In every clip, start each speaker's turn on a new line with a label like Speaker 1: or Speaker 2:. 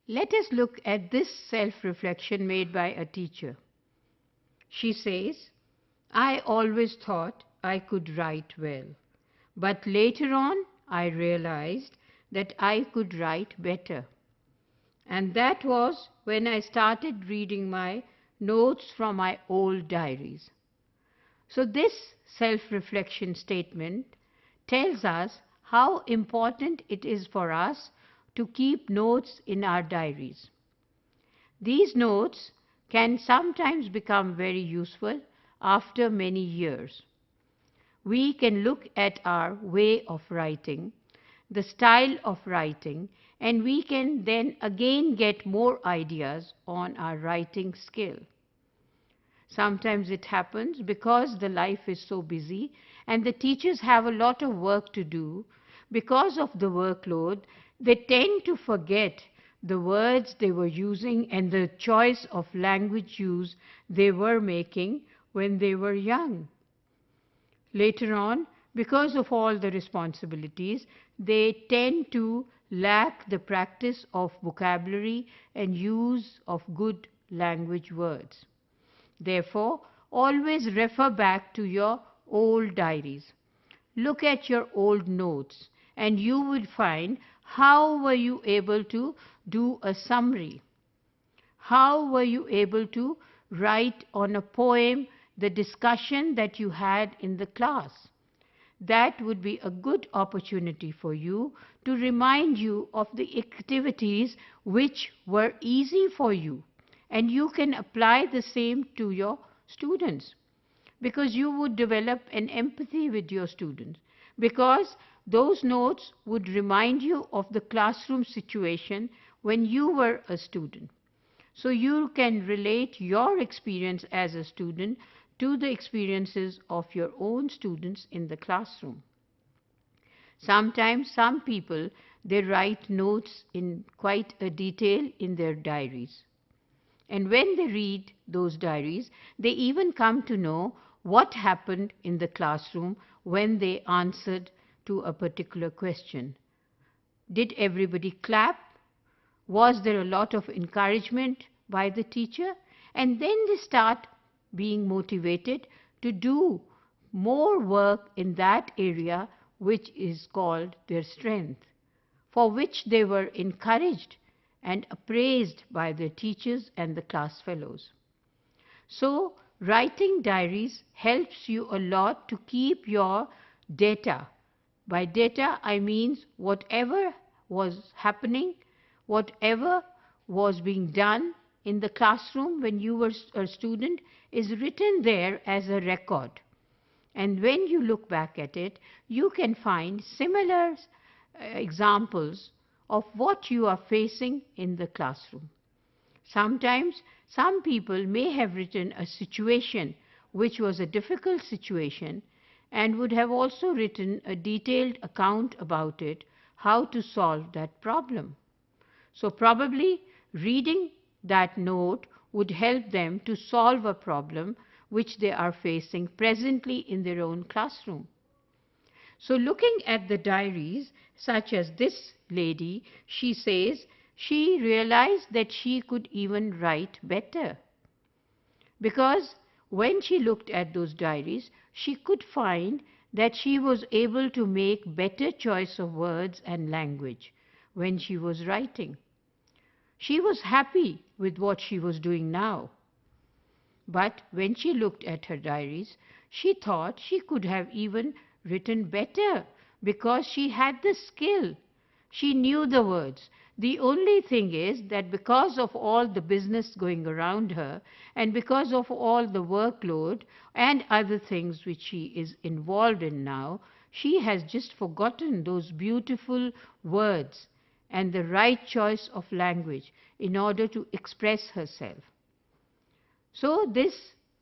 Speaker 1: Let us look at this self-reflection made by a teacher. She says, "I always thought I could write well, but later on I realized that I could write better. And that was when I started reading my notes from my old diaries." So this self-reflection statement tells us how important it is for us to keep notes in our diaries. These notes can sometimes become very useful after many years. We can look at our way of writing, the style of writing, and we can then again get more ideas on our writing skill. Sometimes it happens because the life is so busy and the teachers have a lot of work to do. Because of the workload, they tend to forget the words they were using and the choice of language use they were making when they were young. Later on, because of all the responsibilities, they tend to lack the practice of vocabulary and use of good language words. Therefore, always refer back to your old diaries. Look at your old notes and you would find how were you able to do a summary. How were you able to write on a poem the discussion that you had in the class? That would be a good opportunity for you to remind you of the activities which were easy for you. And you can apply the same to your students, because you would develop an empathy with your students, because those notes would remind you of the classroom situation when you were a student. So you can relate your experience as a student to the experiences of your own students in the classroom. Sometimes some people, they write notes in quite a detail in their diaries. And when they read those diaries, they even come to know what happened in the classroom when they answered to a particular question. Did everybody clap? Was there a lot of encouragement by the teacher? And then they start being motivated to do more work in that area which is called their strength, for which they were encouraged and appraised by their teachers and the class fellows. So, writing diaries helps you a lot to keep your data. By data, I mean whatever was happening, whatever was being done in the classroom when you were a student is written there as a record. And when you look back at it, you can find similar examples of what you are facing in the classroom. Sometimes some people may have written a situation which was a difficult situation and would have also written a detailed account about it, how to solve that problem. So probably reading that note would help them to solve a problem which they are facing presently in their own classroom. So looking at the diaries, such as this lady, she says she realized that she could even write better. Because when she looked at those diaries, she could find that she was able to make better choice of words and language when she was writing. She was happy with what she was doing now. But when she looked at her diaries, she thought she could have even written better because she had the skill. She knew the words. The only thing is that because of all the business going around her and because of all the workload and other things which she is involved in now, she has just forgotten those beautiful words and the right choice of language in order to express herself. So this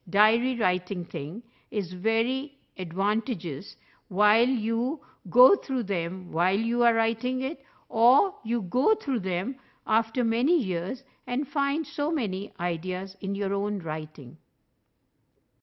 Speaker 1: diary writing thing is very advantageous while you go through them while you are writing it, or you go through them after many years and find so many ideas in your own writing.